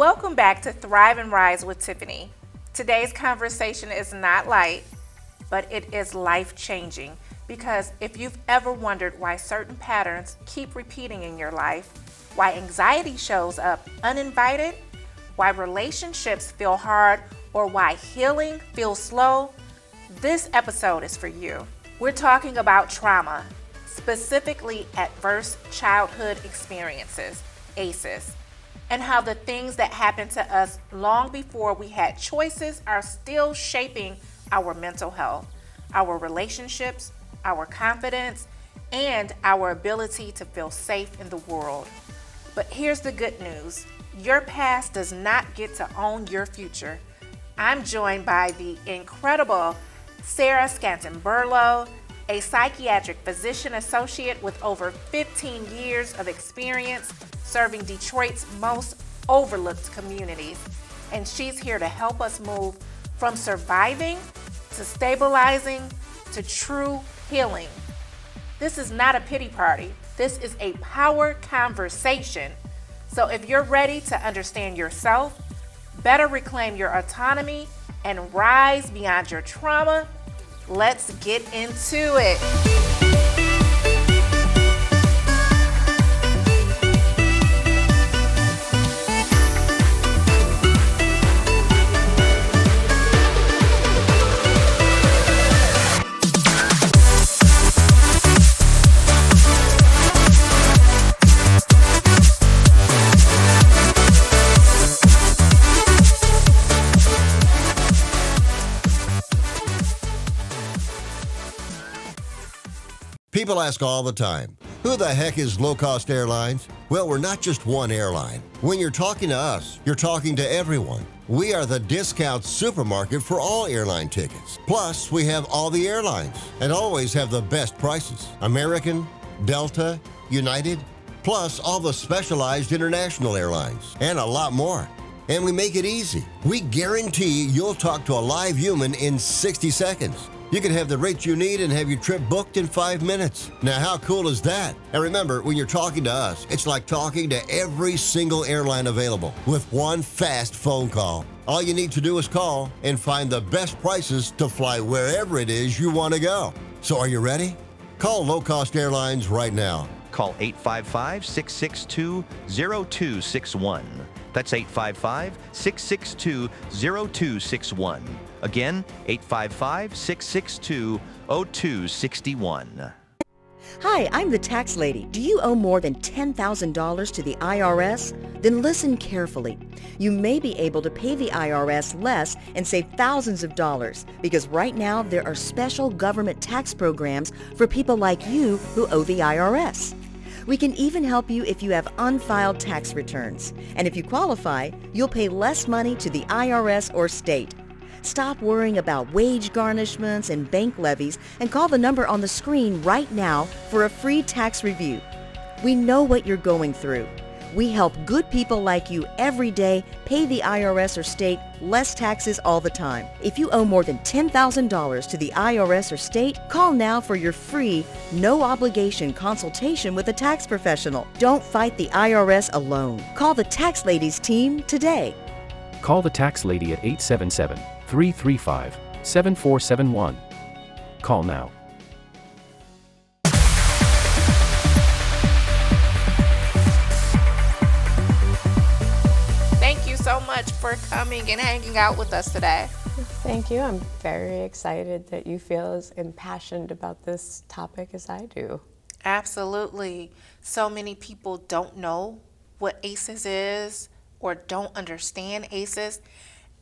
Welcome back to Thrive and Rise with Tiffany. Today's conversation is not light, but it is life-changing, because if you've ever wondered why certain patterns keep repeating in your life, why anxiety shows up uninvited, why relationships feel hard, or why healing feels slow, this episode is for you. We're talking about trauma, specifically adverse childhood experiences, ACEs, and how the things that happened to us long before we had choices are still shaping our mental health, our relationships, our confidence, and our ability to feel safe in the world. But here's the good news. Your past does not get to own your future. I'm joined by the incredible Sarah Scantamburlo, a Psychiatric Physician Associate with over 15 years of experience serving Detroit's most overlooked communities. And she's here to help us move from surviving to stabilizing to true healing. This is not a pity party. This is a power conversation. So if you're ready to understand yourself, better reclaim your autonomy, and rise beyond your trauma, let's get into it. People ask all the time, who the heck is Low Cost Airlines? Well, we're not just one airline. When you're talking to us, you're talking to everyone. We are the discount supermarket for all airline tickets. Plus, we have all the airlines and always have the best prices. American, Delta, United, plus all the specialized international airlines, and a lot more. And we make it easy. We guarantee you'll talk to a live human in 60 seconds. You can have the rates you need and have your trip booked in 5 minutes. Now, how cool is that? And remember, when you're talking to us, it's like talking to every single airline available with one fast phone call. All you need to do is call and find the best prices to fly wherever it is you want to go. So are you ready? Call Low Cost Airlines right now. Call 855-662-0261. That's 855-662-0261. Again, 855-662-0261. Hi, I'm the tax lady. Do you owe more than $10,000 to the IRS? Then listen carefully. You may be able to pay the IRS less and save thousands of dollars, because right now there are special government tax programs for people like you who owe the IRS. We can even help you if you have unfiled tax returns. And if you qualify, you'll pay less money to the IRS or state. Stop worrying about wage garnishments and bank levies and call the number on the screen right now for a free tax review. We know what you're going through. We help good people like you every day pay the IRS or state less taxes all the time. If you owe more than $10,000 to the IRS or state, call now for your free, no-obligation consultation with a tax professional. Don't fight the IRS alone. Call the Tax Ladies team today. Call the Tax Lady at 877-335-7471. Call now. Thank you so much for coming and hanging out with us today. Thank you. I'm very excited that you feel as impassioned about this topic as I do. Absolutely. So many people don't know what ACEs is or don't understand ACEs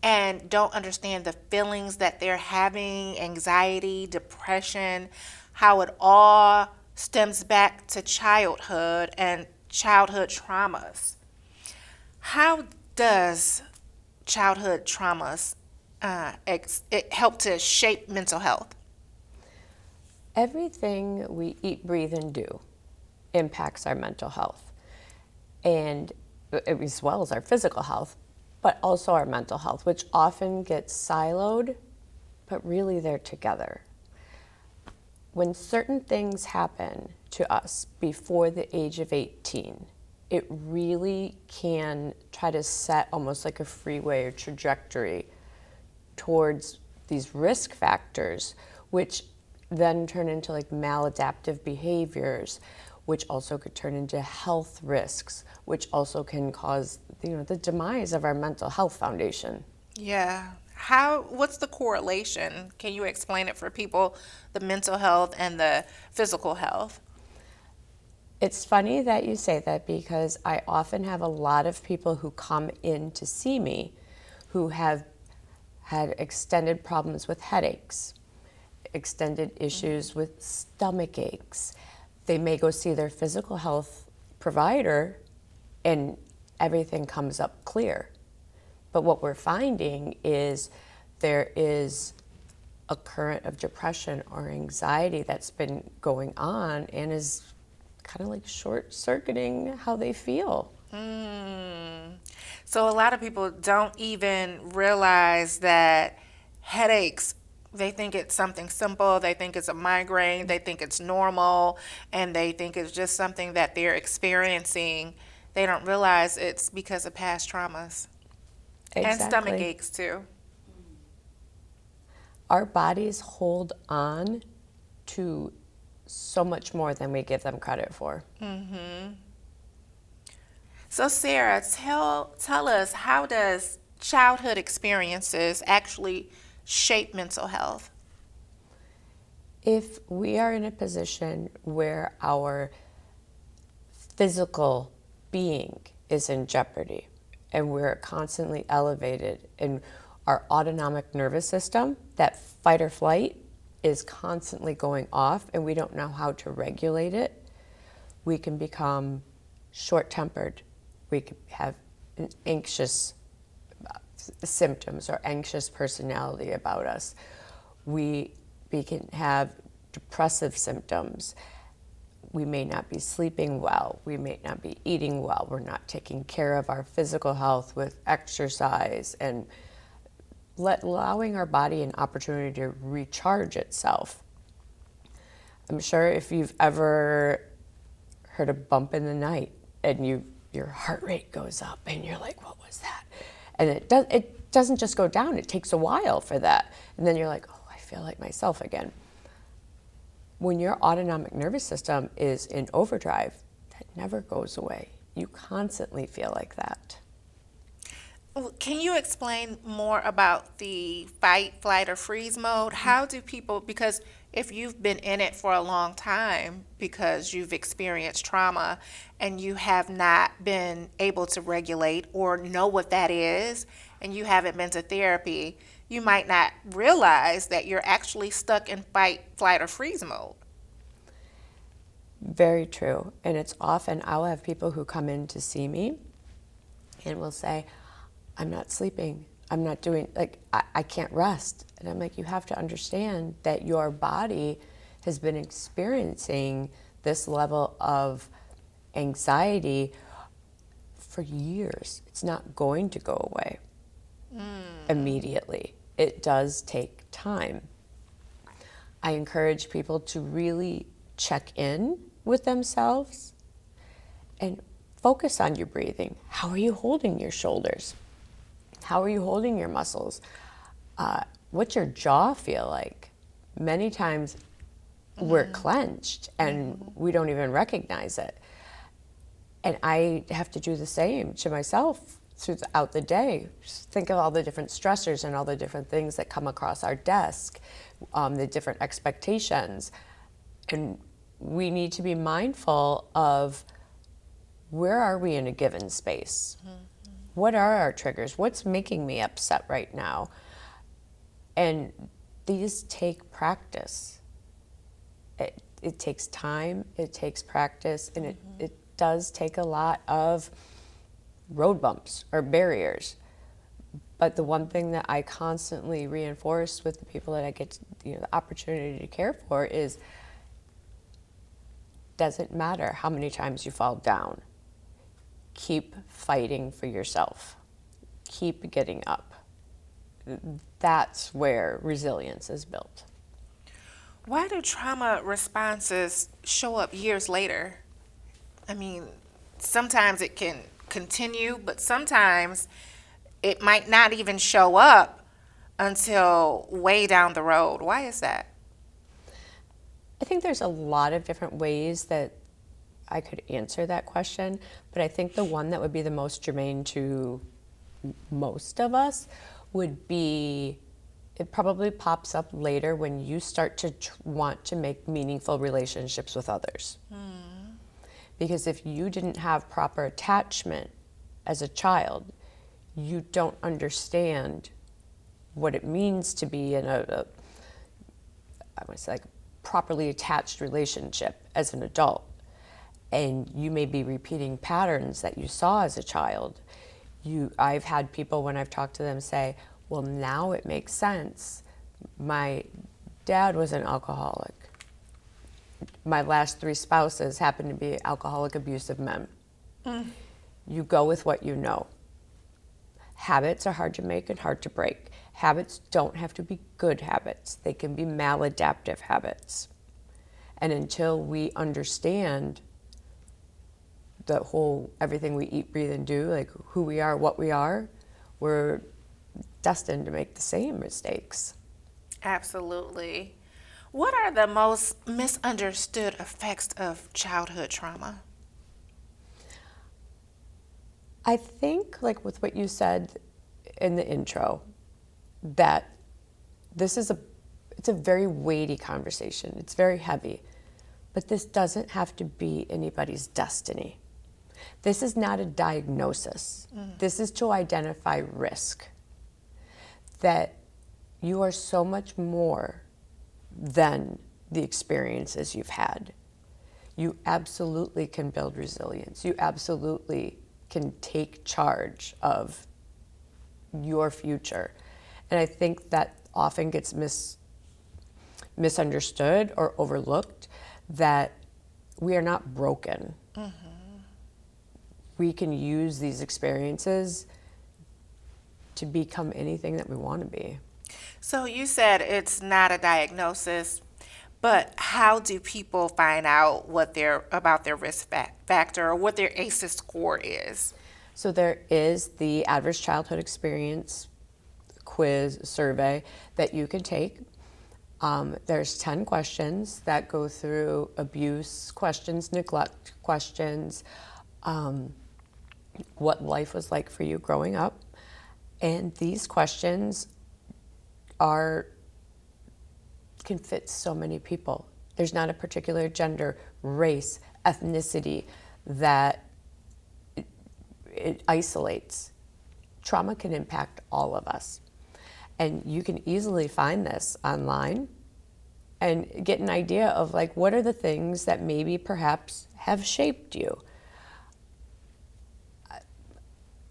and don't understand the feelings that they're having, anxiety, depression, how it all stems back to childhood and childhood traumas. How does childhood traumas it help to shape mental health? Everything we eat, breathe, and do impacts our mental health, and as well as our physical health, but also our mental health, which often gets siloed, but really they're together. When certain things happen to us before the age of 18, it really can try to set almost like a freeway or trajectory towards these risk factors, which then turn into like maladaptive behaviors, which also could turn into health risks, which also can cause, the demise of our mental health foundation. Yeah. What's the correlation? Can you explain it for people, the mental health and the physical health? It's funny that you say that because I often have a lot of people who come in to see me who have had extended problems with headaches, extended issues with stomach aches. They may go see their physical health provider and everything comes up clear. But what we're finding is there is a current of depression or anxiety that's been going on and is kind of like short-circuiting how they feel. So a lot of people don't even realize that headaches, they think it's something simple, they think it's a migraine, they think it's normal, and they think it's just something that they're experiencing. They don't realize it's because of past traumas. Exactly. And stomach aches too. Our bodies hold on to so much more than we give them credit for. So Sarah, tell us, how does childhood experiences actually shape mental health? If we are in a position where our physical being is in jeopardy and we're constantly elevated and our autonomic nervous system, that fight or flight, is constantly going off and we don't know how to regulate it, we can become short-tempered. We could have anxious symptoms or anxious personality about us. We can have depressive symptoms. We may not be sleeping well. We may not be eating well. We're not taking care of our physical health with exercise and allowing our body an opportunity to recharge itself. I'm sure if you've ever heard a bump in the night and your heart rate goes up and you're like, what was that? And it doesn't just go down, it takes a while for that. And then you're like, oh, I feel like myself again. When your autonomic nervous system is in overdrive, that never goes away. You constantly feel like that. Can you explain more about the fight, flight, or freeze mode? How do people, because if you've been in it for a long time because you've experienced trauma and you have not been able to regulate or know what that is, and you haven't been to therapy, you might not realize that you're actually stuck in fight, flight, or freeze mode. Very true. And it's often, I'll have people who come in to see me and will say, I'm not sleeping. I'm not doing, I can't rest. And I'm like, you have to understand that your body has been experiencing this level of anxiety for years. It's not going to go away immediately. It does take time. I encourage people to really check in with themselves and focus on your breathing. How are you holding your shoulders? How are you holding your muscles? What's your jaw feel like? Many times we're clenched and we don't even recognize it. And I have to do the same to myself throughout the day. Just think of all the different stressors and all the different things that come across our desk, the different expectations. And we need to be mindful of where are we in a given space? What are our triggers? What's making me upset right now? And these take practice. It takes time, it takes practice, and it does take a lot of road bumps or barriers. But the one thing that I constantly reinforce with the people that I get the opportunity to care for is, doesn't matter how many times you fall down. Keep fighting for yourself. Keep getting up. That's where resilience is built. Why do trauma responses show up years later? I mean, sometimes it can continue, but sometimes it might not even show up until way down the road. Why is that? I think there's a lot of different ways that I could answer that question, but I think the one that would be the most germane to most of us would be, it probably pops up later when you start to want to make meaningful relationships with others. Because if you didn't have proper attachment as a child, you don't understand what it means to be in I would say, like, properly attached relationship as an adult. And you may be repeating patterns that you saw as a child. I've had people, when I've talked to them, say, well, now it makes sense. My dad was an alcoholic. My last 3 spouses happened to be alcoholic, abusive men. You go with what you know. Habits are hard to make and hard to break. Habits don't have to be good habits. They can be maladaptive habits. And until we understand the whole, everything we eat, breathe, and do, like who we are, what we are, we're destined to make the same mistakes. Absolutely. What are the most misunderstood effects of childhood trauma? I think, like with what you said in the intro, that it's a very weighty conversation. It's very heavy, but this doesn't have to be anybody's destiny. This is not a diagnosis. This is to identify risk. That you are so much more than the experiences you've had. You absolutely can build resilience. You absolutely can take charge of your future. And I think that often gets misunderstood or overlooked, that we are not broken. We can use these experiences to become anything that we want to be. So you said it's not a diagnosis, but how do people find out about their risk factor or what their ACEs score is? So there is the Adverse Childhood Experience quiz survey that you can take. There's 10 questions that go through abuse questions, neglect questions, what life was like for you growing up. And these questions can fit so many people. There's not a particular gender, race, ethnicity that it isolates. Trauma can impact all of us. And you can easily find this online and get an idea of, like, what are the things that maybe perhaps have shaped you.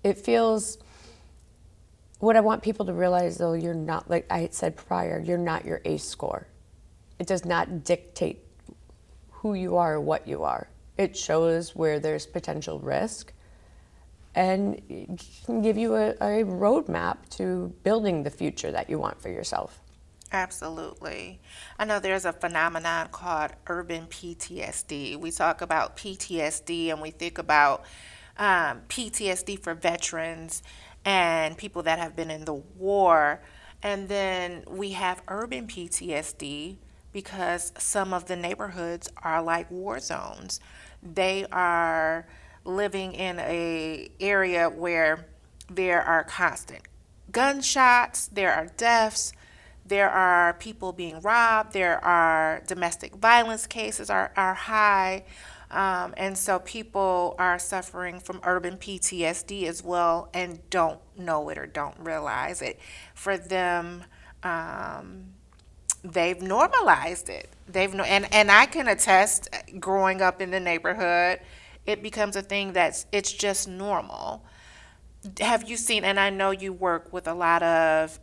It feels, what I want people to realize, though, you're not, like I had said prior, you're not your ACE score. It does not dictate who you are or what you are. It shows where there's potential risk and can give you a roadmap to building the future that you want for yourself. Absolutely. I know there's a phenomenon called urban PTSD. We talk about PTSD and we think about PTSD for veterans and people that have been in the war. And then we have urban PTSD because some of the neighborhoods are like war zones. They are living in an area where there are constant gunshots, there are deaths, there are people being robbed, there are domestic violence cases are high. And so people are suffering from urban PTSD as well and don't know it or don't realize it. For them, they've normalized it. And I can attest, growing up in the neighborhood, it becomes a thing it's just normal. Have you seen, and I know you work with a lot of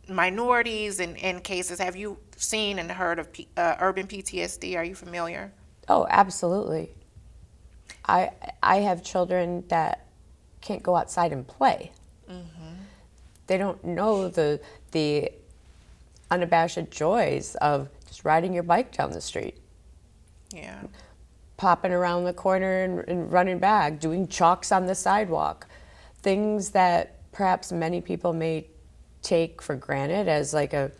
minorities in cases, have you seen and heard of urban PTSD? Are you familiar? Oh, absolutely. I have children that can't go outside and play. They don't know the unabashed joys of just riding your bike down the street. Yeah. popping around the corner and running back, doing chalks on the sidewalk. Things that perhaps many people may take for granted as like a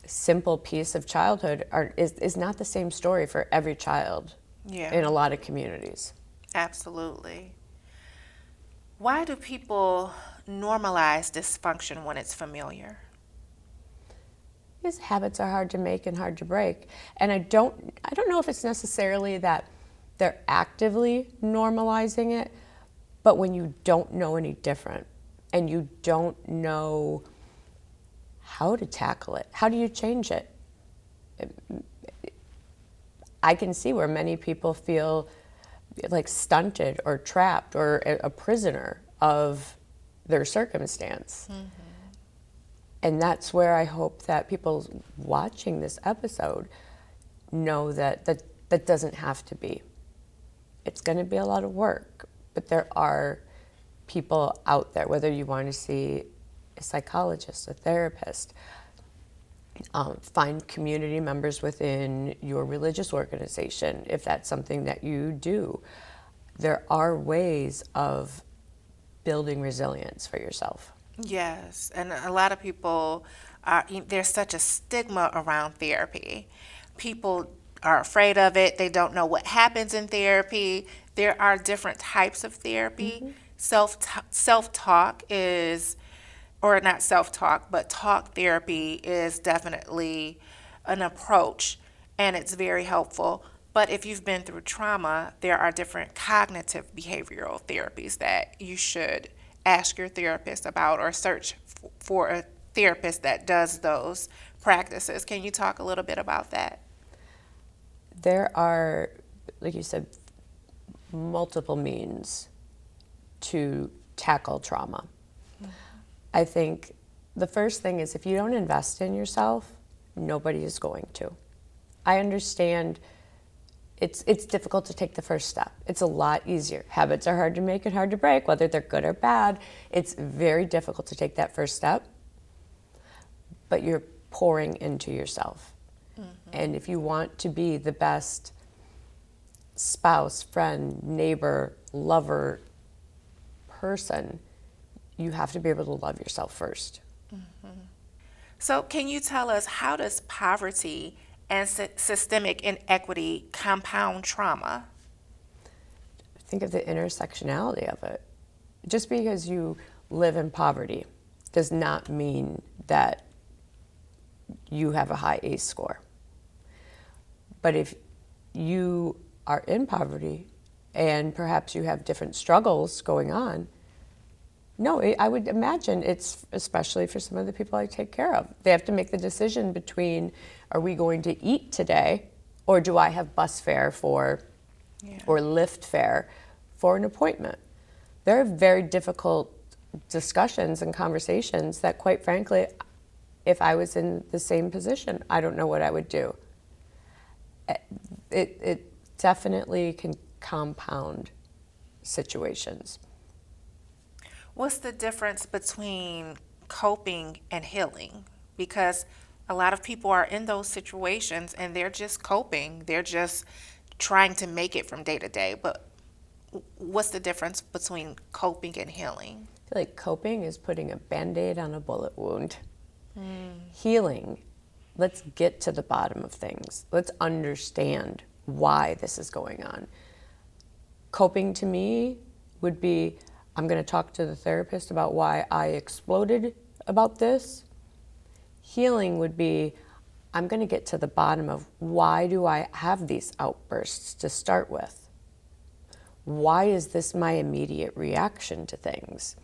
simple piece of childhood is not the same story for every child in a lot of communities. Absolutely. Why do people normalize dysfunction when it's familiar? Because habits are hard to make and hard to break. And I don't know if it's necessarily that they're actively normalizing it, but when you don't know any different and you don't know how to tackle it, how do you change it? I can see where many people feel like stunted or trapped or a prisoner of their circumstance. Mm-hmm. And that's where I hope that people watching this episode know that that doesn't have to be. It's going to be a lot of work, but there are people out there, whether you want to see a psychologist, a therapist, find community members within your religious organization, if that's something that you do. There are ways of building resilience for yourself. Yes, and a lot of people there's such a stigma around therapy. People are afraid of it. They don't know what happens in therapy. There are different types of therapy. Mm-hmm. Self-talk is, or not self-talk, but talk therapy is definitely an approach, and it's very helpful. But if you've been through trauma, there are different cognitive behavioral therapies that you should ask your therapist about, or search for a therapist that does those practices. Can you talk a little bit about that? There are, like you said, multiple means to tackle trauma. Mm-hmm. I think the first thing is, if you don't invest in yourself, nobody is going to. I understand it's difficult to take the first step. It's a lot easier. Habits are hard to make and hard to break, whether they're good or bad. It's very difficult to take that first step, but you're pouring into yourself. Mm-hmm. And if you want to be the best spouse, friend, neighbor, lover, person, you have to be able to love yourself first. Mm-hmm. So can you tell us, how does poverty and systemic inequity compound trauma? Think of the intersectionality of it. Just because you live in poverty does not mean that you have a high ACE score. But if you are in poverty and perhaps you have different struggles going on, no, I would imagine it's, especially for some of the people I take care of, they have to make the decision between, are we going to eat today, or do I have bus fare for, or Lyft fare for an appointment? There are very difficult discussions and conversations that, quite frankly, if I was in the same position, I don't know what I would do. It definitely can compound situations. What's the difference between coping and healing? Because a lot of people are in those situations and they're just coping. They're just trying to make it from day to day. But what's the difference between coping and healing? I feel like coping is putting a Band-Aid on a bullet wound. Healing, let's get to the bottom of things. Let's understand why this is going on. Coping to me would be, I'm going to talk to the therapist about why I exploded about this. Healing would be, I'm going to get to the bottom of, why do I have these outbursts to start with? Why is this my immediate reaction to things?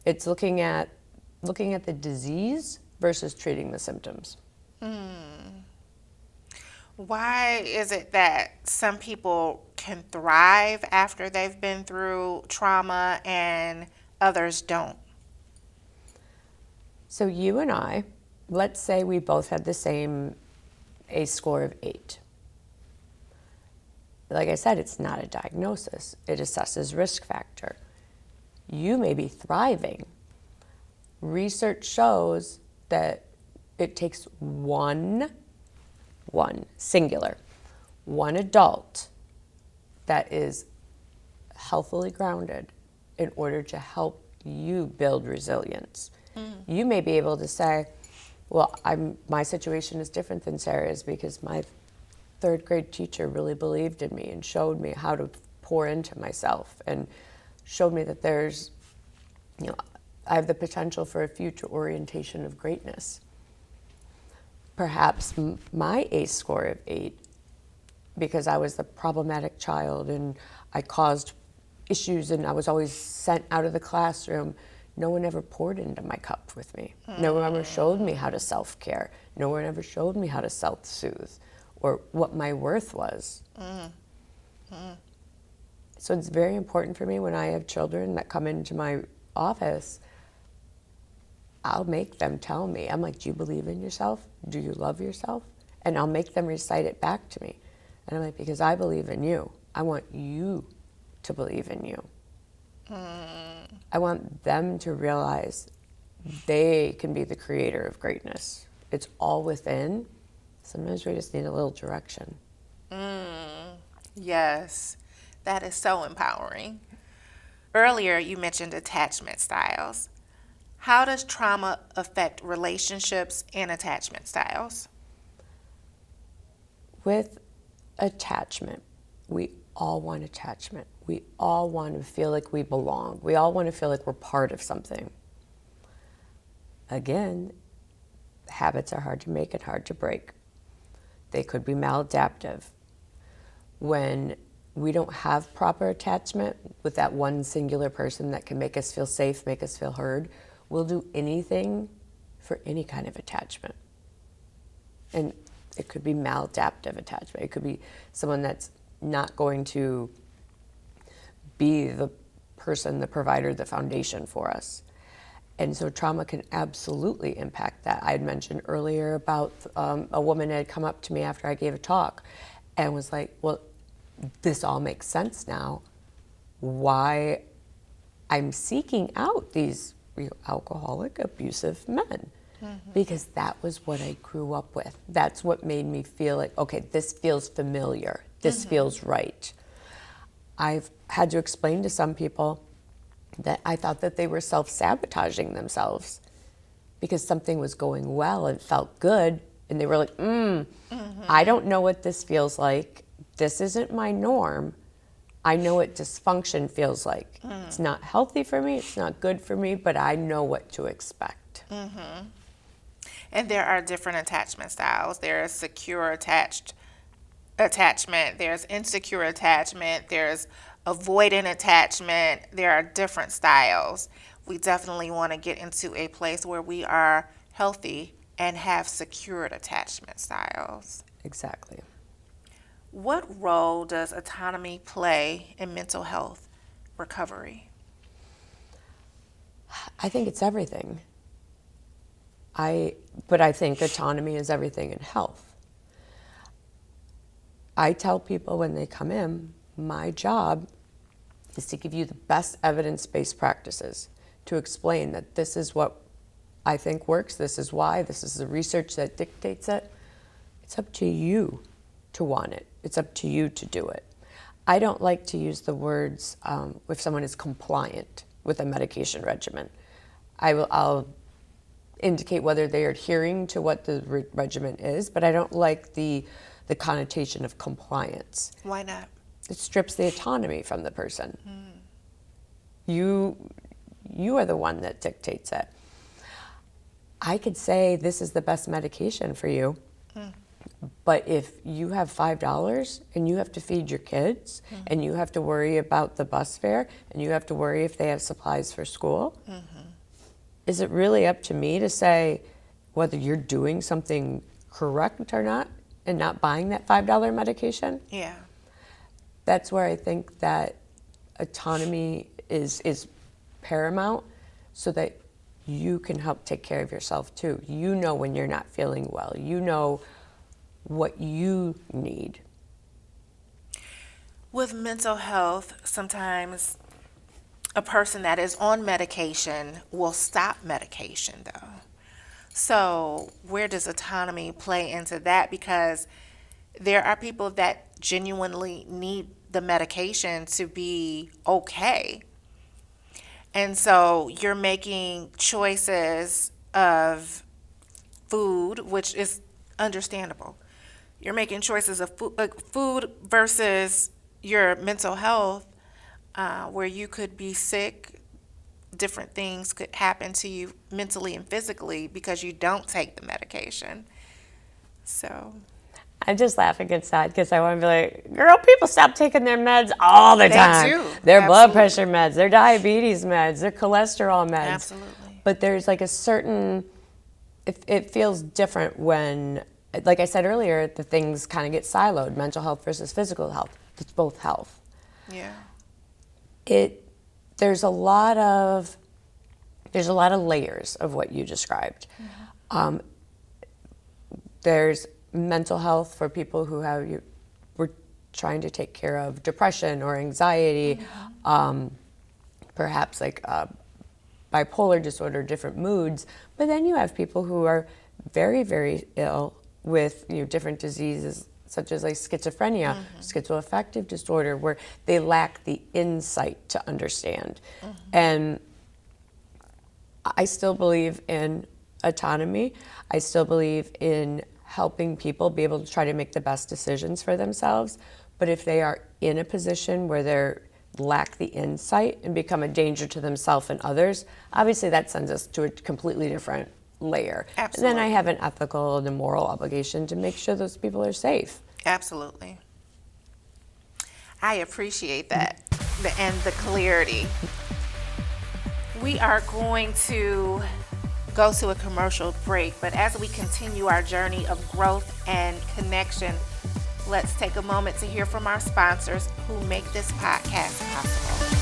It's looking at the disease versus treating the symptoms. Why is it that some people can thrive after they've been through trauma and others don't? So you and I, let's say we both had the same ACE score of 8. Like I said, it's not a diagnosis. It assesses risk factor. You may be thriving. Research shows that it takes one adult that is healthily grounded in order to help you build resilience. You may be able to say, well, my situation is different than Sarah's because my third grade teacher really believed in me and showed me how to pour into myself and showed me that there's, I have the potential for a future orientation of greatness. Perhaps my ACE score of 8, because I was the problematic child and I caused issues and I was always sent out of the classroom, no one ever poured into my cup with me. No one ever showed me how to self-care. No one ever showed me how to self-soothe or what my worth was. So it's very important for me when I have children that come into my office, I'll make them tell me. I'm like, do you believe in yourself? Do you love yourself? And I'll make them recite it back to me. And I'm like, because I believe in you. I want you to believe in you. I want them to realize they can be the creator of greatness. It's all within. Sometimes we just need a little direction. Yes, that is so empowering. Earlier, you mentioned attachment styles. How does trauma affect relationships and attachment styles? With attachment, we all want attachment. We all want to feel like we belong. We all want to feel like we're part of something. Again, habits are hard to make and hard to break. They could be maladaptive. When we don't have proper attachment with that one singular person that can make us feel safe, make us feel heard, we'll do anything for any kind of attachment. And it could be maladaptive attachment. It could be someone that's not going to be the person, the provider, the foundation for us. And so trauma can absolutely impact that. I had mentioned earlier about a woman that had come up to me after I gave a talk and was like, well, this all makes sense now. Why I'm seeking out these alcoholic, abusive men. Because that was what I grew up with. That's what made me feel like, okay, this feels familiar. This feels right. I've had to explain to some people that I thought that they were self-sabotaging themselves because something was going well and felt good. And they were like, I don't know what this feels like. This isn't my norm. I know what dysfunction feels like. It's not healthy for me. It's not good for me, but I know what to expect. And there are different attachment styles. There's secure attachment. There's insecure attachment. There's avoidant attachment. There are different styles. We definitely want to get into a place where we are healthy and have secured attachment styles. Exactly. What role does autonomy play in mental health recovery? I think it's everything. But I think autonomy is everything in health. I tell people when they come in, my job is to give you the best evidence-based practices, to explain that this is what I think works, this is why, this is the research that dictates it. It's up to you to want it. It's up to you to do it. I don't like to use the words if someone is compliant with a medication regimen. I'll indicate whether they are adhering to what the regimen is, but I don't like the connotation of compliance. Why not? It strips the autonomy from the person. You are the one that dictates it. I could say this is the best medication for you, but if you have $5 and you have to feed your kids and you have to worry about the bus fare and you have to worry if they have supplies for school, is it really up to me to say whether you're doing something correct or not and not buying that $5 medication? Yeah. That's where I think that autonomy is paramount so that you can help take care of yourself too. You know when you're not feeling well. You know what you need. With mental health, sometimes a person that is on medication will stop medication though. So where does autonomy play into that? Because there are people that genuinely need the medication to be okay. And so you're making choices of food, which is understandable. You're making choices of food versus your mental health, where you could be sick. Different things could happen to you mentally and physically because you don't take the medication. So I'm just laughing inside because I want to be like, girl, people stop taking their meds all the time. They do. Their blood Absolutely. pressure meds, their diabetes meds, their cholesterol meds. Absolutely. But there's like a certain, it feels different when, like I said earlier, the things kind of get siloed, mental health versus physical health. It's both health. Yeah. There's a lot of layers of what you described. Mm-hmm. There's mental health for people who we're trying to take care of depression or anxiety, perhaps like bipolar disorder, different moods. But then you have people who are very, very ill with different diseases such as like schizophrenia, schizoaffective disorder, where they lack the insight to understand. And I still believe in autonomy. I still believe in helping people be able to try to make the best decisions for themselves. But if they are in a position where they lack the insight and become a danger to themselves and others, obviously that sends us to a completely different layer. Absolutely. And then I have an ethical and a moral obligation to make sure those people are safe. Absolutely. I appreciate that and the clarity. We are going to go to a commercial break, but as we continue our journey of growth and connection, let's take a moment to hear from our sponsors who make this podcast possible.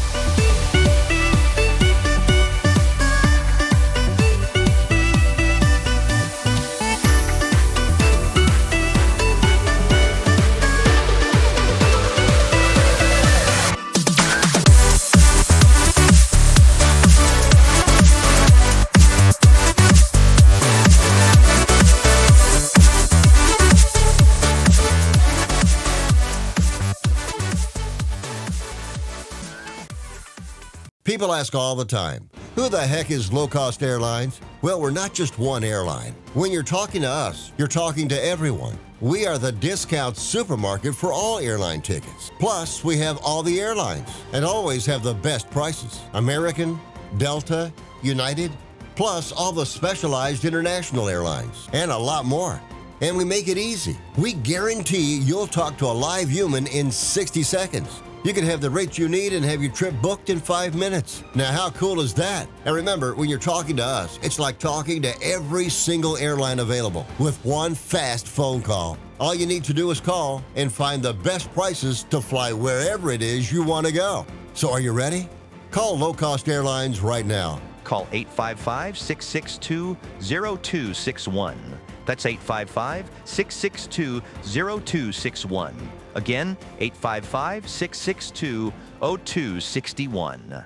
People ask all the time, who the heck is low-cost airlines? Well, we're not just one airline. When you're talking to us, you're talking to everyone. We are the discount supermarket for all airline tickets. Plus, we have all the airlines and always have the best prices. American, Delta, United, plus all the specialized international airlines, and a lot more. And we make it easy. We guarantee you'll talk to a live human in 60 seconds. You can have the rates you need and have your trip booked in 5 minutes. Now, how cool is that? And remember, when you're talking to us, it's like talking to every single airline available with one fast phone call. All you need to do is call and find the best prices to fly wherever it is you want to go. So are you ready? Call Low Cost Airlines right now. Call 855-662-0261. That's 855-662-0261. Again, 855-662-0261.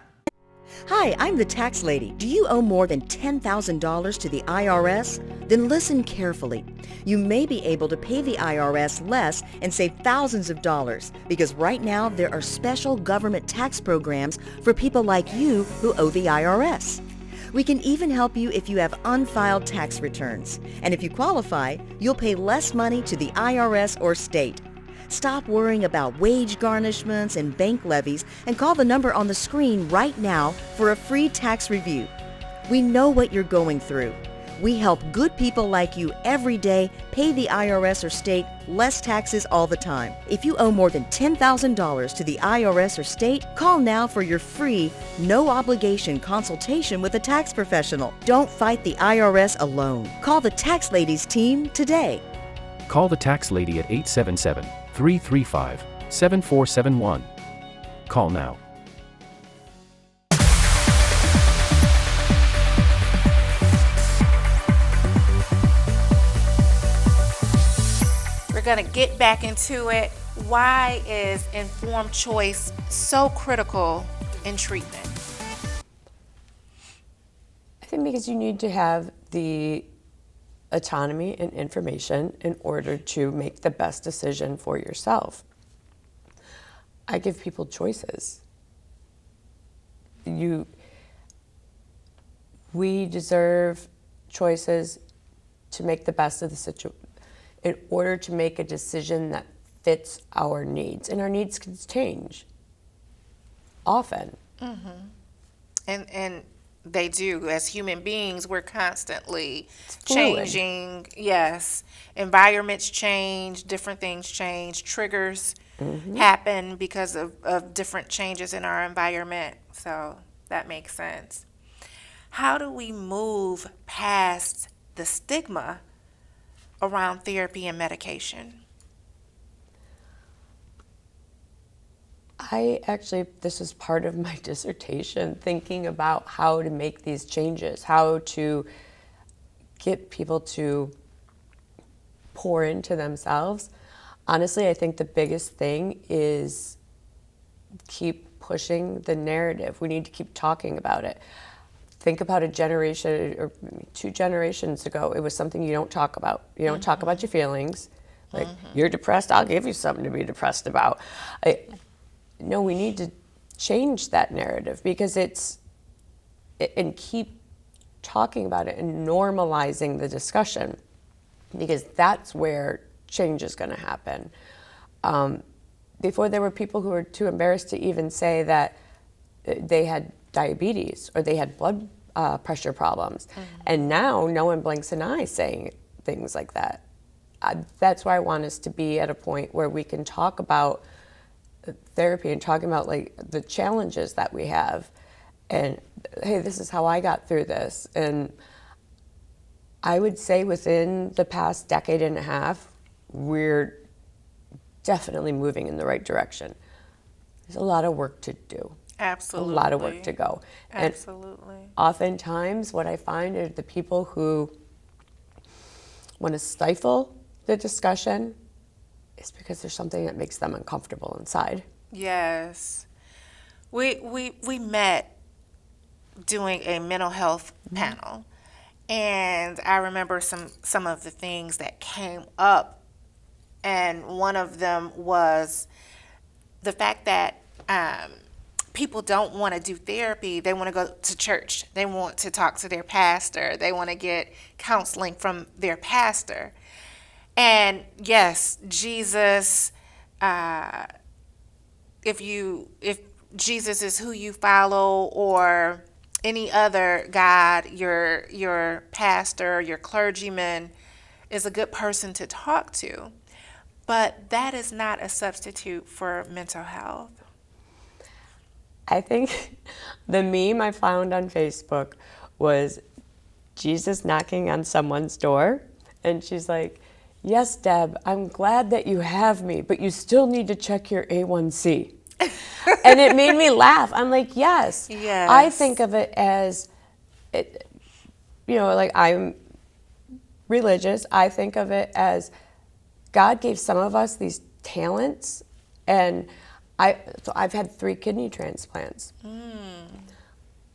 Hi, I'm the tax lady. Do you owe more than $10,000 to the IRS? Then listen carefully. You may be able to pay the IRS less and save thousands of dollars because right now there are special government tax programs for people like you who owe the IRS. We can even help you if you have unfiled tax returns. And if you qualify, you'll pay less money to the IRS or state. Stop worrying about wage garnishments and bank levies and call the number on the screen right now for a free tax review. We know what you're going through. We help good people like you every day pay the IRS or state less taxes all the time. If you owe more than $10,000 to the IRS or state, call now for your free, no-obligation consultation with a tax professional. Don't fight the IRS alone. Call the Tax Ladies team today. Call the tax lady at 877-335-7471. Call now. We're going to get back into it. Why is informed choice so critical in treatment? I think because you need to have the autonomy and information in order to make the best decision for yourself. I give people choices. We deserve choices to make the best of the situation in order to make a decision that fits our needs. And our needs can change often. And they do. As human beings, we're constantly fluid. changing. Yes. Environments change, different things change, triggers happen because of different changes in our environment. So that makes sense. How do we move past the stigma around therapy and medication? This was part of my dissertation, thinking about how to make these changes, how to get people to pour into themselves. Honestly, I think the biggest thing is keep pushing the narrative. We need to keep talking about it. Think about a generation or 2 generations ago, it was something you don't talk about. You don't talk about your feelings. Like, you're depressed, I'll give you something to be depressed about. No, we need to change that narrative because and keep talking about it and normalizing the discussion, because that's where change is going to happen. Before, there were people who were too embarrassed to even say that they had diabetes or they had blood pressure problems. And now no one blinks an eye saying things like that. That's why I want us to be at a point where we can talk about therapy and talking about like the challenges that we have, and hey, this is how I got through this. And I would say within the past decade and a half, we're definitely moving in the right direction. There's a lot of work to do. Absolutely. A lot of work to go. Absolutely. And oftentimes what I find are the people who want to stifle the discussion is because there's something that makes them uncomfortable inside. Yes. We met doing a mental health panel, and I remember some of the things that came up, and one of them was the fact that people don't want to do therapy. They want to go to church. They want to talk to their pastor. They want to get counseling from their pastor. And yes, Jesus, if Jesus is who you follow, or any other God, your pastor, your clergyman is a good person to talk to. But that is not a substitute for mental health. I think the meme I found on Facebook was Jesus knocking on someone's door, and she's like, "Yes, Deb, I'm glad that you have me, but you still need to check your A1C." And it made me laugh. I'm like, yes. Yes. I think of it as, like I'm religious. I think of it as God gave some of us these talents, and I've had 3 kidney transplants.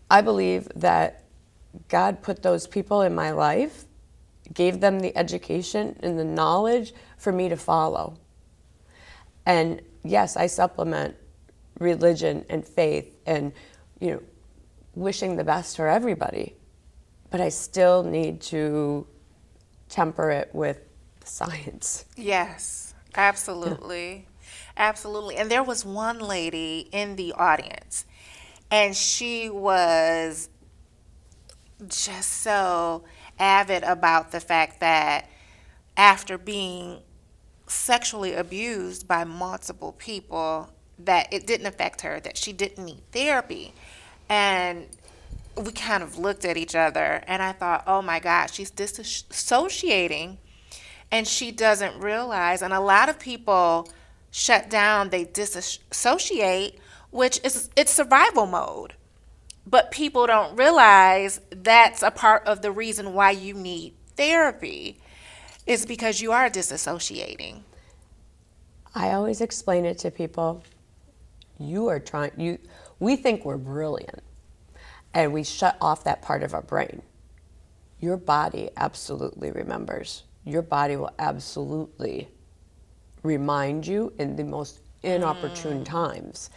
I believe that God put those people in my life, gave them the education and the knowledge for me to follow. And yes, I supplement religion and faith and, wishing the best for everybody. But I still need to temper it with science. Yes, absolutely. Absolutely. And there was one lady in the audience, and she was just so avid about the fact that after being sexually abused by multiple people, that it didn't affect her, that she didn't need therapy. And we kind of looked at each other, and I thought, oh my God, she's disassociating, and she doesn't realize. And a lot of people shut down, they disassociate, which is, it's survival mode. But people don't realize that's a part of the reason why you need therapy, is because you are disassociating. I always explain it to people. We think we're brilliant, and we shut off that part of our brain. Your body absolutely remembers. Your body will absolutely remind you in the most inopportune times.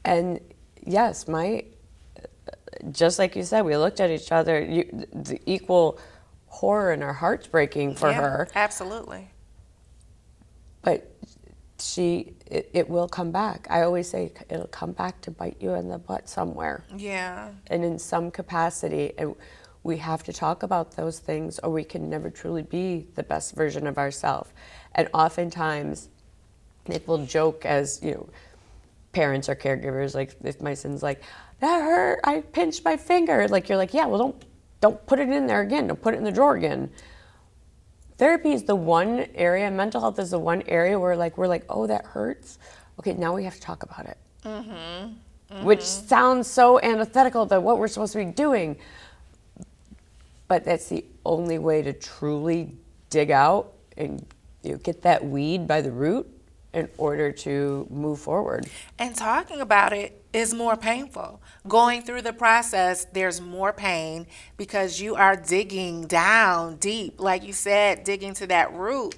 And yes, just like you said, we looked at each other, the equal horror in our hearts breaking for her. Absolutely. But it will come back. I always say it'll come back to bite you in the butt somewhere. Yeah. And in some capacity, and we have to talk about those things, or we can never truly be the best version of ourselves. And oftentimes, it will joke as, parents or caregivers, like if my son's like, that hurt, I pinched my finger. Like, you're like, yeah, well, don't put it in there again. Don't put it in the drawer again. Therapy is the one area, mental health is the one area where we're like, oh, that hurts. Okay, now we have to talk about it. Which sounds so antithetical to what we're supposed to be doing. But that's the only way to truly dig out and get that weed by the root in order to move forward. And talking about it is more painful. Going through the process, there's more pain because you are digging down deep, like you said, digging to that root,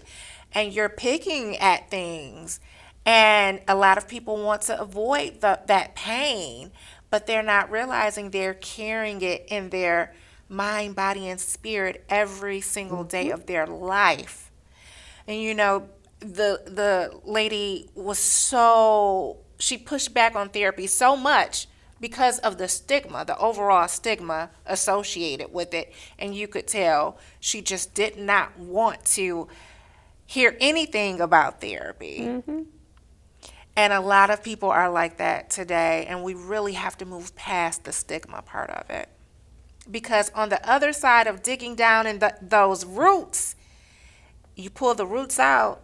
and you're picking at things. And a lot of people want to avoid that pain, but they're not realizing they're carrying it in their mind, body, and spirit every single day of their life. And the lady she pushed back on therapy so much because of the stigma, the overall stigma associated with it. And you could tell she just did not want to hear anything about therapy. And a lot of people are like that today, and we really have to move past the stigma part of it. Because on the other side of digging down in those roots, you pull the roots out,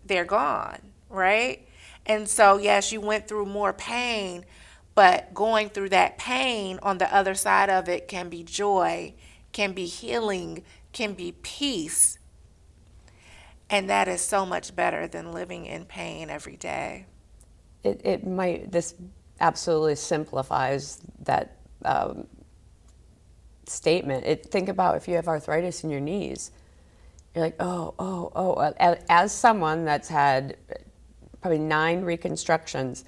they're gone, right? And so, yes, you went through more pain, but going through that pain on the other side of it can be joy, can be healing, can be peace. And that is so much better than living in pain every day. This absolutely simplifies that statement. Think about if you have arthritis in your knees. You're like, oh. As someone that's had probably 9 reconstructions,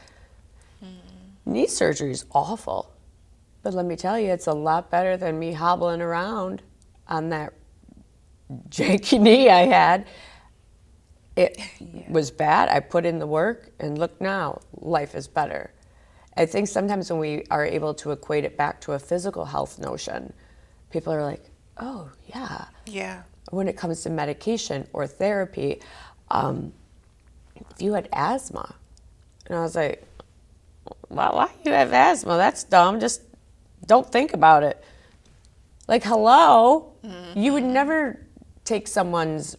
knee surgery is awful. But let me tell you, it's a lot better than me hobbling around on that janky knee I had. It was bad. I put in the work, and look now, life is better. I think sometimes when we are able to equate it back to a physical health notion, people are like, oh, yeah. Yeah. When it comes to medication or therapy, if you had asthma, and I was like, well, why do you have asthma? That's dumb. Just don't think about it. Like, hello? You would never take someone's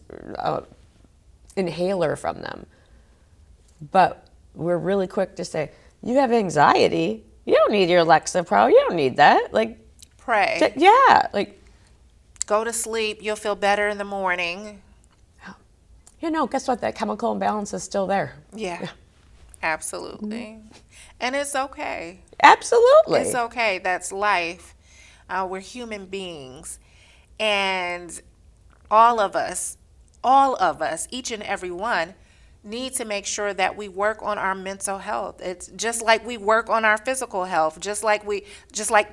inhaler from them. But we're really quick to say, you have anxiety. You don't need your Lexapro. You don't need that. Like, pray. Yeah. Like, go to sleep. You'll feel better in the morning. Guess what? That chemical imbalance is still there. Yeah. Absolutely. And it's okay. Absolutely. It's okay. That's life. We're human beings. And all of us, each and every one, need to make sure that we work on our mental health. It's just like we work on our physical health, just like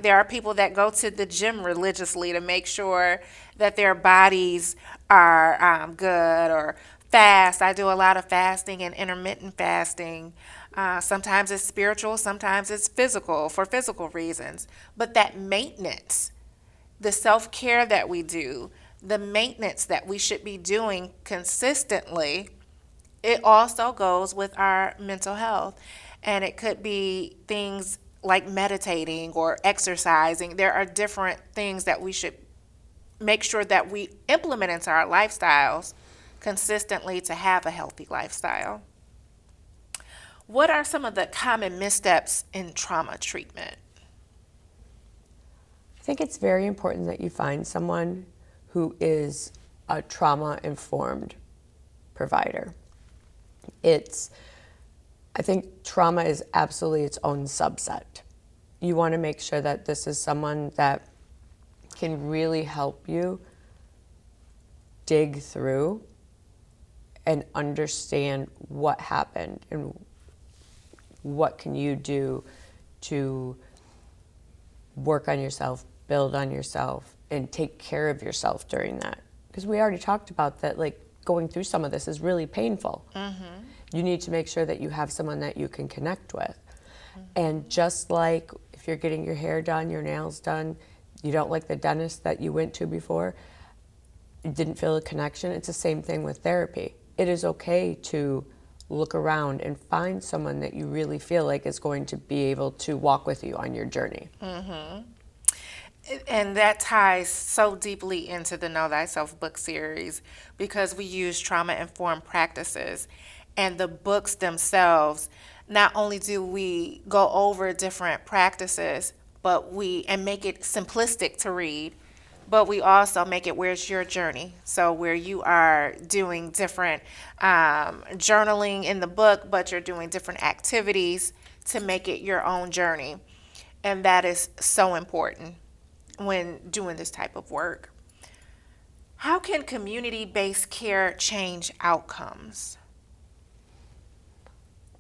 there are people that go to the gym religiously to make sure that their bodies are good, or fast. I do a lot of fasting and intermittent fasting. Sometimes it's spiritual, sometimes it's physical, for physical reasons. But that maintenance, the self-care that we do, the maintenance that we should be doing consistently, it also goes with our mental health. And it could be things like meditating or exercising. There are different things that we should make sure that we implement into our lifestyles consistently to have a healthy lifestyle. What are some of the common missteps in trauma treatment? I think it's very important that you find someone who is a trauma-informed provider. I think trauma is absolutely its own subset. You want to make sure that this is someone that can really help you dig through and understand what happened and what can you do to work on yourself, build on yourself, and take care of yourself during that? Because we already talked about that, like, going through some of this is really painful. You need to make sure that you have someone that you can connect with. And just like if you're getting your hair done, your nails done, you don't like the dentist that you went to before, you didn't feel a connection, it's the same thing with therapy. It is okay to look around and find someone that you really feel like is going to be able to walk with you on your journey. And that ties so deeply into the Know Thyself book series, because we use trauma-informed practices. And the books themselves, not only do we go over different practices, but and make it simplistic to read, but we also make it where's your journey. So where you are doing different journaling in the book, but you're doing different activities to make it your own journey. And that is so important when doing this type of work. How can community-based care change outcomes?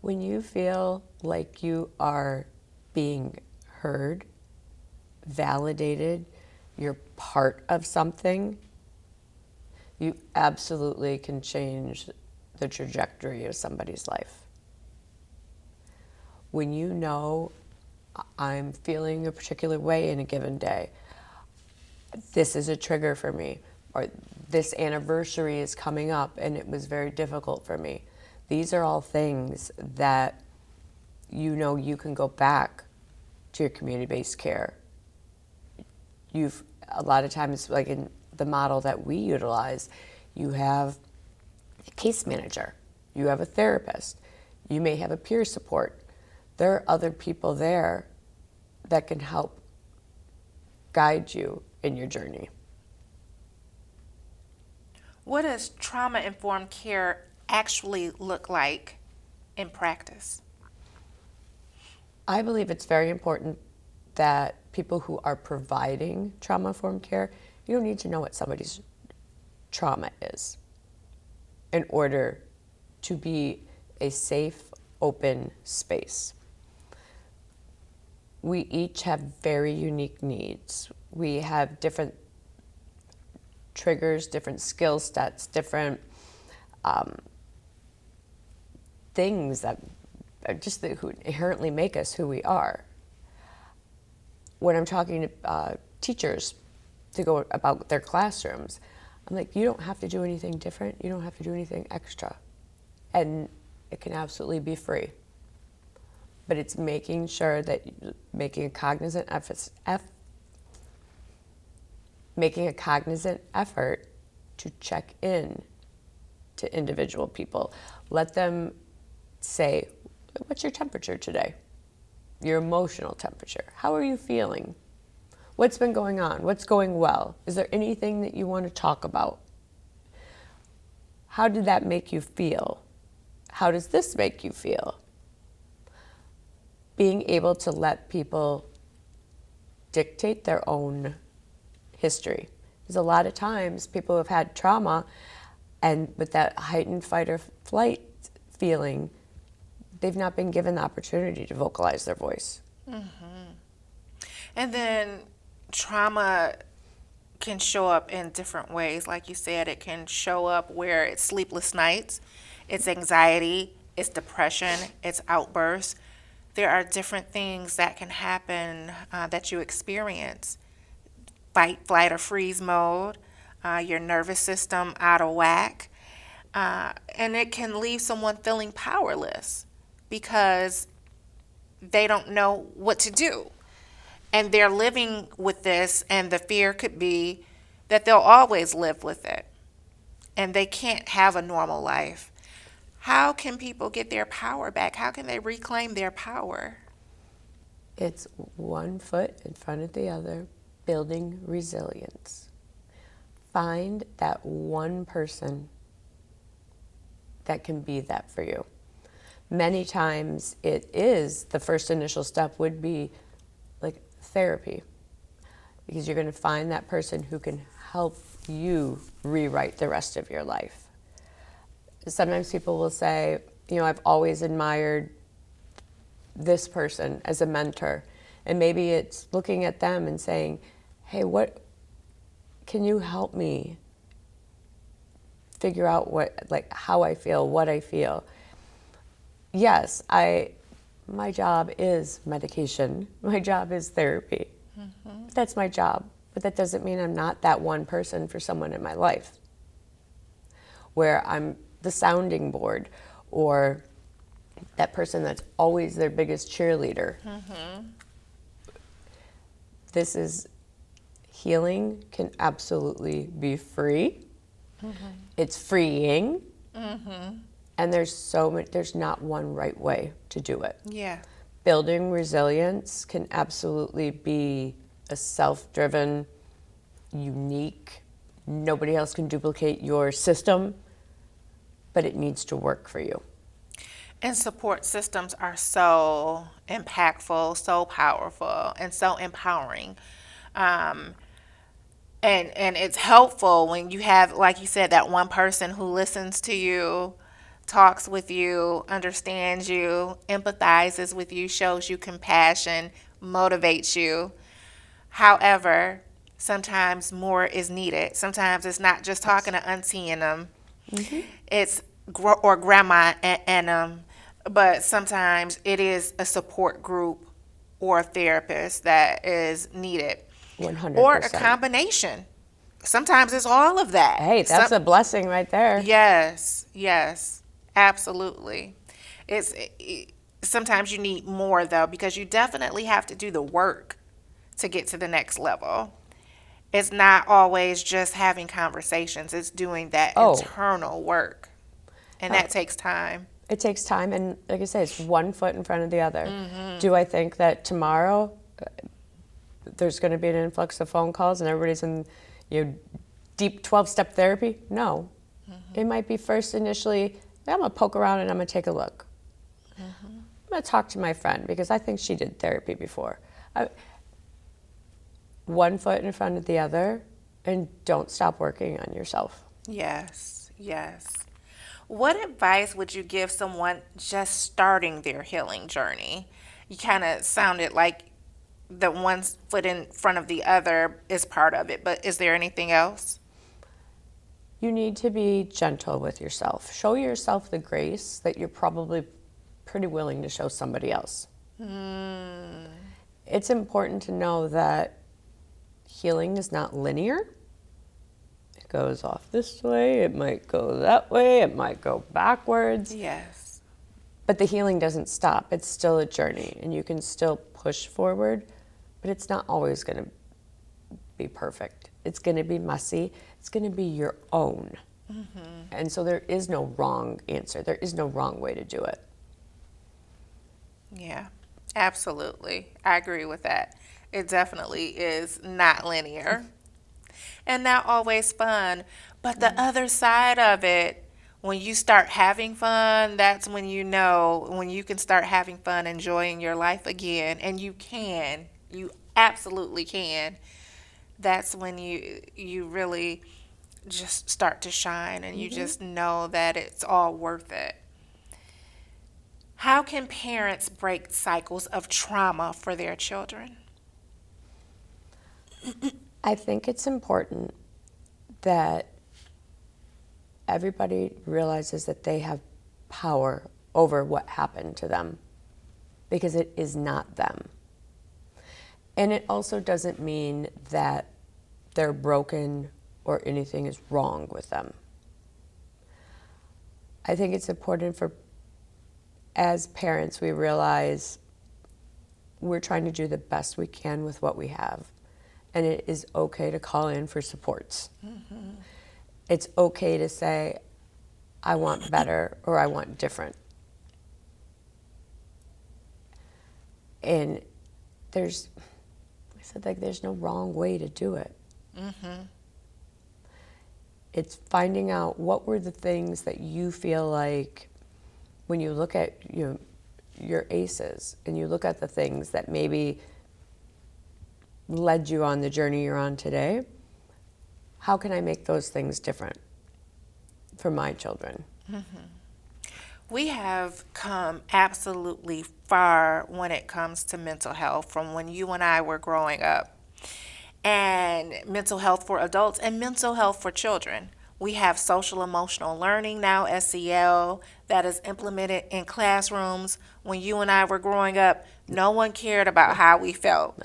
When you feel like you are being heard, validated, you're part of something, you absolutely can change the trajectory of somebody's life. When you know, I'm feeling a particular way in a given day, this is a trigger for me, or this anniversary is coming up and it was very difficult for me. These are all things that you know you can go back to your community-based care. A lot of times, like in the model that we utilize, you have a case manager, you have a therapist, you may have a peer support. There are other people there that can help guide you in your journey. What does trauma-informed care actually look like in practice? I believe it's very important that people who are providing trauma-informed care, you don't need to know what somebody's trauma is in order to be a safe, open space. We each have very unique needs. We have different triggers, different skill sets, different things that are just who inherently make us who we are. When I'm talking to teachers to go about their classrooms, I'm like, you don't have to do anything different. You don't have to do anything extra. And it can absolutely be free. But it's making sure that making a cognizant effort to check in to individual people. Let them say, what's your temperature today? Your emotional temperature. How are you feeling? What's been going on? What's going well? Is there anything that you want to talk about? How did that make you feel? How does this make you feel? Being able to let people dictate their own history. Because a lot of times people have had trauma, and with that heightened fight or flight feeling, they've not been given the opportunity to vocalize their voice. And then trauma can show up in different ways. Like you said, it can show up where it's sleepless nights, it's anxiety, it's depression, it's outbursts. There are different things that can happen that you experience. Fight, flight, or freeze mode, your nervous system out of whack. And it can leave someone feeling powerless because they don't know what to do. And they're living with this, and the fear could be that they'll always live with it. And they can't have a normal life. How can people get their power back? How can they reclaim their power? It's one foot in front of the other, building resilience. Find that one person that can be that for you. Many times it is, the first initial step would be like therapy, because you're going to find that person who can help you rewrite the rest of your life. Sometimes people will say, I've always admired this person as a mentor. And maybe it's looking at them and saying, hey, what can you help me figure out how I feel, what I feel? Yes, my job is medication. My job is therapy. That's my job. But that doesn't mean I'm not that one person for someone in my life, where I'm the sounding board or that person that's always their biggest cheerleader. This is healing can absolutely be free. It's freeing. And there's not one right way to do it. Yeah. Building resilience can absolutely be a self-driven, unique, nobody else can duplicate your system, but it needs to work for you. And support systems are so impactful, so powerful, and so empowering. And it's helpful when you have, like you said, that one person who listens to you, talks with you, understands you, empathizes with you, shows you compassion, motivates you. However, sometimes more is needed. Sometimes it's not just talking to auntie and them. It's or grandma and them. But sometimes it is a support group or a therapist that is needed. 100%. Or a combination. Sometimes it's all of that. Hey, that's a blessing right there. Yes, absolutely. Sometimes you need more, though, because you definitely have to do the work to get to the next level. It's not always just having conversations. It's doing that internal work. And that takes time. It takes time, and like I say, it's one foot in front of the other. Do I think that tomorrow there's going to be an influx of phone calls and everybody's in deep 12-step therapy? No. It might be first initially, I'm going to poke around and I'm going to take a look. I'm going to talk to my friend because I think she did therapy before. One foot in front of the other, and don't stop working on yourself. Yes. What advice would you give someone just starting their healing journey? You kind of sounded like the one foot in front of the other is part of it, but is there anything else? You need to be gentle with yourself. Show yourself the grace that you're probably pretty willing to show somebody else. It's important to know that healing is not linear. It goes off this way, it might go that way, it might go backwards. Yes. But the healing doesn't stop. It's still a journey, and you can still push forward, but it's not always going to be perfect. It's going to be messy. It's going to be your own. And so there is no wrong answer. There is no wrong way to do it. Yeah, absolutely. I agree with that. It definitely is not linear and not always fun. But the other side of it, when you start having fun, that's when when you can start having fun, enjoying your life again. And you absolutely can. That's when you really just start to shine, and you just know that it's all worth it. How can parents break cycles of trauma for their children? I think it's important that everybody realizes that they have power over what happened to them, because it is not them. And it also doesn't mean that they're broken or anything is wrong with them. I think it's important as parents, we realize we're trying to do the best we can with what we have. And it is okay to call in for supports. It's okay to say, I want better or I want different. And there's no wrong way to do it. It's finding out what were the things that you feel like when you look at your ACEs and you look at the things that maybe led you on the journey you're on today, how can I make those things different for my children? We have come absolutely far when it comes to mental health from when you and I were growing up. And mental health for adults and mental health for children. We have social emotional learning now, SEL, that is implemented in classrooms. When you and I were growing up, no one cared about how we felt.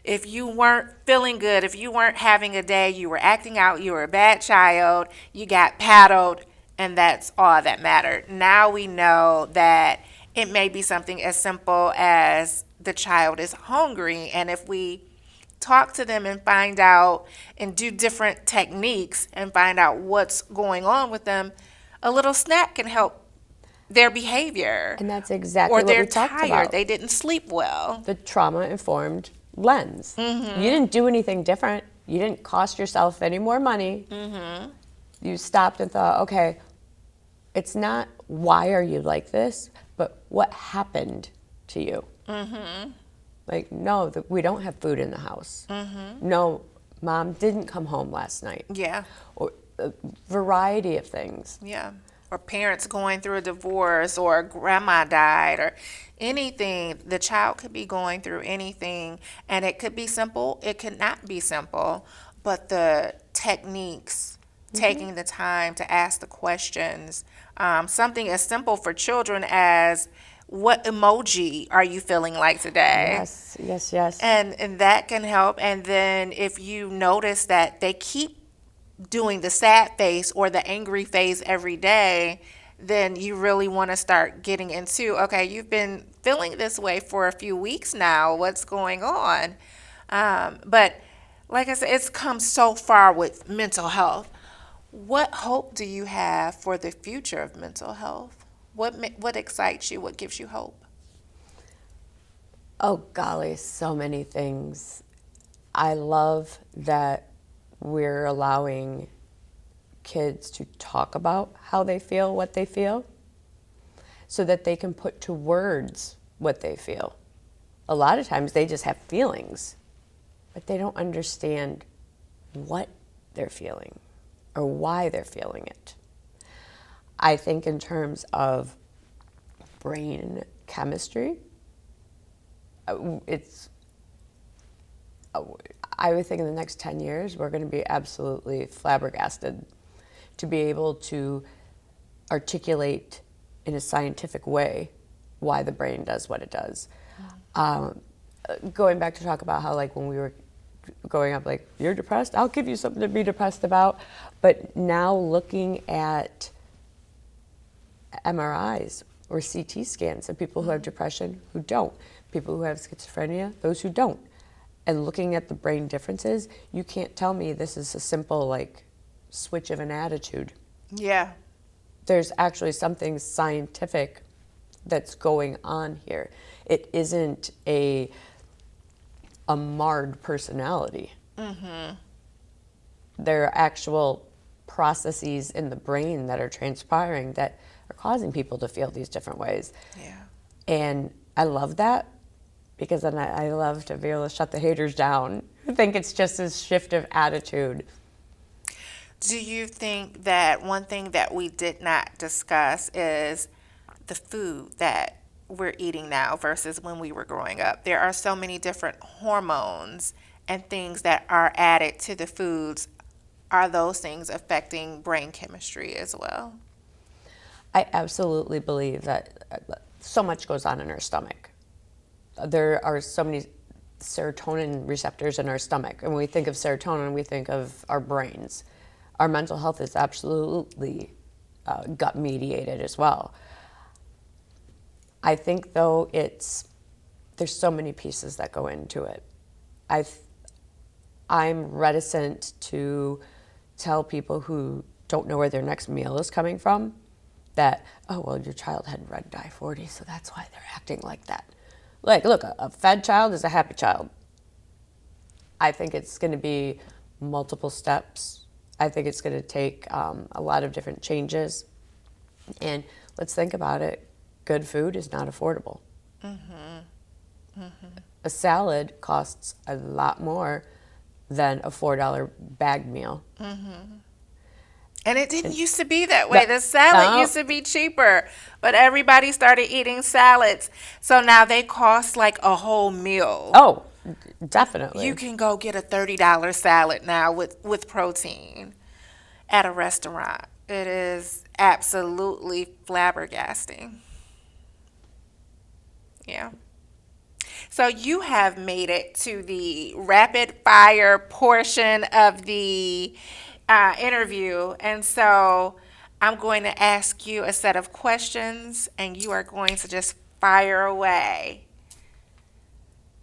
If you weren't feeling good, if you weren't having a day, you were acting out, you were a bad child, you got paddled, and that's all that mattered. Now we know that it may be something as simple as the child is hungry, and if we talk to them and find out and do different techniques and find out what's going on with them, a little snack can help their behavior. And that's exactly or what they're we talked tired, about. they didn't sleep well. The trauma-informed lens. You didn't do anything different. You didn't cost yourself any more money. You stopped and thought, okay, it's not why are you like this, but what happened to you? Like, no, we don't have food in the house. No, mom didn't come home last night. Yeah. Or a variety of things. Yeah. Or parents going through a divorce, or grandma died, or anything. The child could be going through anything, and it could be simple, it could not be simple, but the techniques, taking the time to ask the questions, something as simple for children as, what emoji are you feeling like today? Yes, yes, yes. And that can help. And then if you notice that they keep doing the sad face or the angry face every day, then you really want to start getting into, okay, you've been feeling this way for a few weeks now. What's going on? But like I said, it's come so far with mental health. What hope do you have for the future of mental health? What excites you? What gives you hope? Oh, golly, so many things. I love that we're allowing kids to talk about how they feel, what they feel, so that they can put to words what they feel. A lot of times they just have feelings, but they don't understand what they're feeling or why they're feeling it. I think in terms of brain chemistry, I would think in the next 10 years, we're going to be absolutely flabbergasted to be able to articulate in a scientific way why the brain does what it does. Going back to talk about how, like, when we were growing up, like, you're depressed, I'll give you something to be depressed about. But now looking at MRIs or CT scans of people who have depression, who don't, people who have schizophrenia, those who don't, and looking at the brain differences, you can't tell me this is a simple, like, switch of an attitude. Yeah. There's actually something scientific that's going on here. It isn't a marred personality. There are actual processes in the brain that are transpiring that are causing people to feel these different ways. Yeah. And I love that, because then I love to be able to shut the haters down. I think it's just this shift of attitude. Do you think that one thing that we did not discuss is the food that we're eating now versus when we were growing up? There are so many different hormones and things that are added to the foods. Are those things affecting brain chemistry as well? I absolutely believe that so much goes on in our stomach. There are so many serotonin receptors in our stomach. And when we think of serotonin, we think of our brains. Our mental health is absolutely gut mediated as well. I think, though, there's so many pieces that go into it. I'm reticent to tell people who don't know where their next meal is coming from that, oh, well, your child had red dye 40, so that's why they're acting like that. Like, look, a fed child is a happy child. I think it's going to be multiple steps. I think it's going to take a lot of different changes. And let's think about it. Good food is not affordable. A salad costs a lot more than a $4 bag meal. And it didn't used to be that way. The salad No. used to be cheaper, but everybody started eating salads. So now they cost like a whole meal. Oh, definitely. You can go get a $30 salad now with protein at a restaurant. It is absolutely flabbergasting. Yeah. So you have made it to the rapid fire portion of the interview. And so I'm going to ask you a set of questions and you are going to just fire away.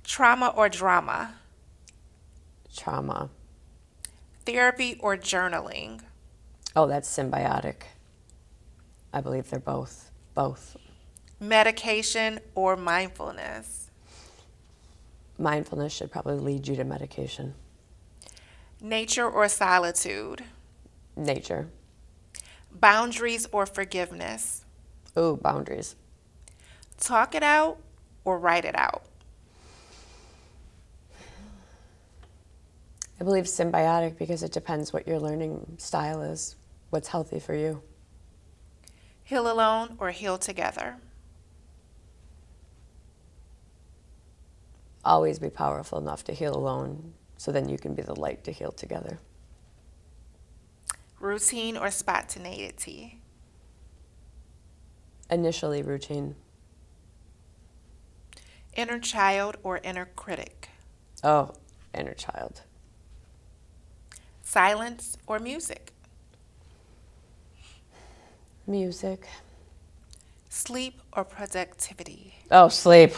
Trauma or drama? Trauma. Therapy or journaling? Oh, that's symbiotic. I believe they're both. Both. Medication or mindfulness? Mindfulness should probably lead you to medication. Nature or solitude? Nature. Boundaries or forgiveness? Ooh, boundaries. Talk it out or write it out? I believe symbiotic because it depends what your learning style is, what's healthy for you. Heal alone or heal together? Always be powerful enough to heal alone so then you can be the light to heal together. Routine or spontaneity? Initially routine. Inner child or inner critic? Oh, inner child. Silence or music? Music. Sleep or productivity? Oh, sleep.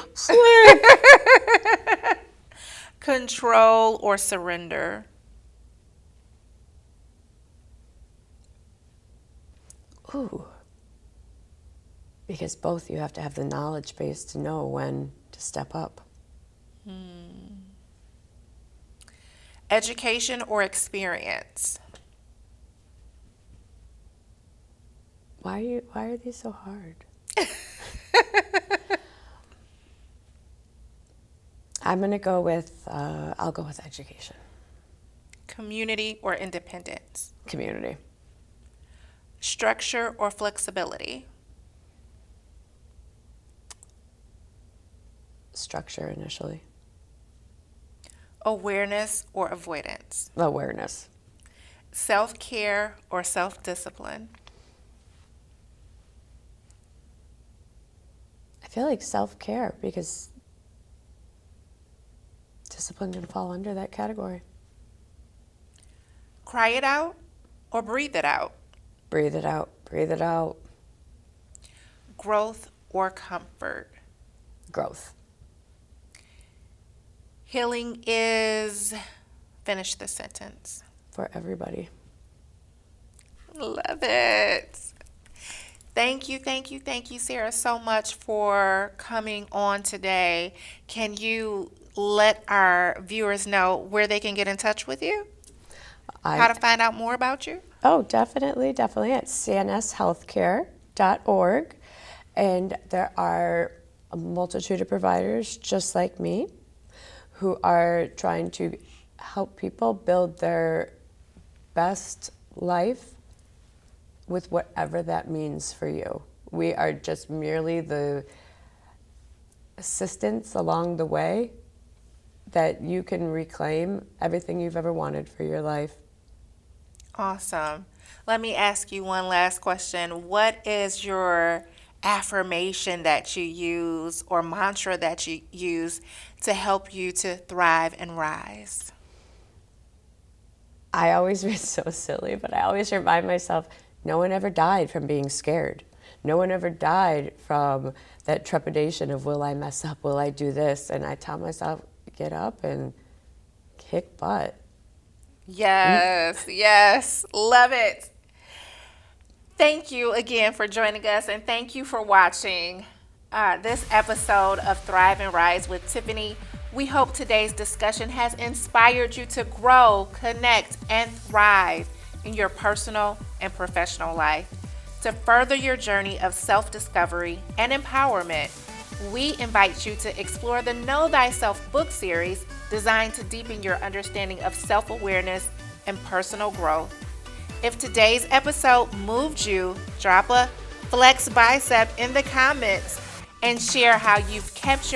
Control or surrender? Ooh. Because both you have to have the knowledge base to know when to step up. Education or experience? Why are these so hard? I'm going to go with, I'll go with education. Community or independence? Community. Structure or flexibility? Structure initially. Awareness or avoidance? Awareness. Self-care or self-discipline? I feel like self-care because discipline can fall under that category. Cry it out or breathe it out? Breathe it out. Breathe it out. Growth or comfort? Growth. Healing is, finish the sentence. For everybody. Love it. Thank you, Sarah, so much for coming on today. Can you let our viewers know where they can get in touch with you? How to find out more about you? Oh, definitely at cnshealthcare.org. And there are a multitude of providers just like me who are trying to help people build their best life with whatever that means for you. We are just merely the assistants along the way that you can reclaim everything you've ever wanted for your life. Awesome. Let me ask you one last question. What is your affirmation that you use or mantra that you use to help you to thrive and rise? I always, it's so silly, but I always remind myself, no one ever died from being scared. No one ever died from that trepidation of, will I mess up? Will I do this? And I tell myself, get up and kick butt. Yes, yes. Love it. Thank you again for joining us, and thank you for watching this episode of Thrive and Rise with Tiffany. We hope today's discussion has inspired you to grow, connect, and thrive in your personal and professional life. To further your journey of self-discovery and empowerment, we invite you to explore the Know Thyself book series designed to deepen your understanding of self-awareness and personal growth. If today's episode moved you, drop a flex bicep in the comments and share how you've kept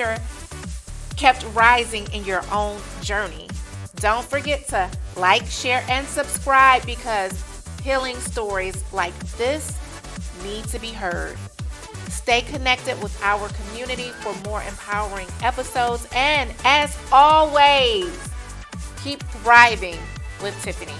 rising in your own journey. Don't forget to like, share, and subscribe because healing stories like this need to be heard. Stay connected with our community for more empowering episodes, and as always, keep thriving with Tiffany.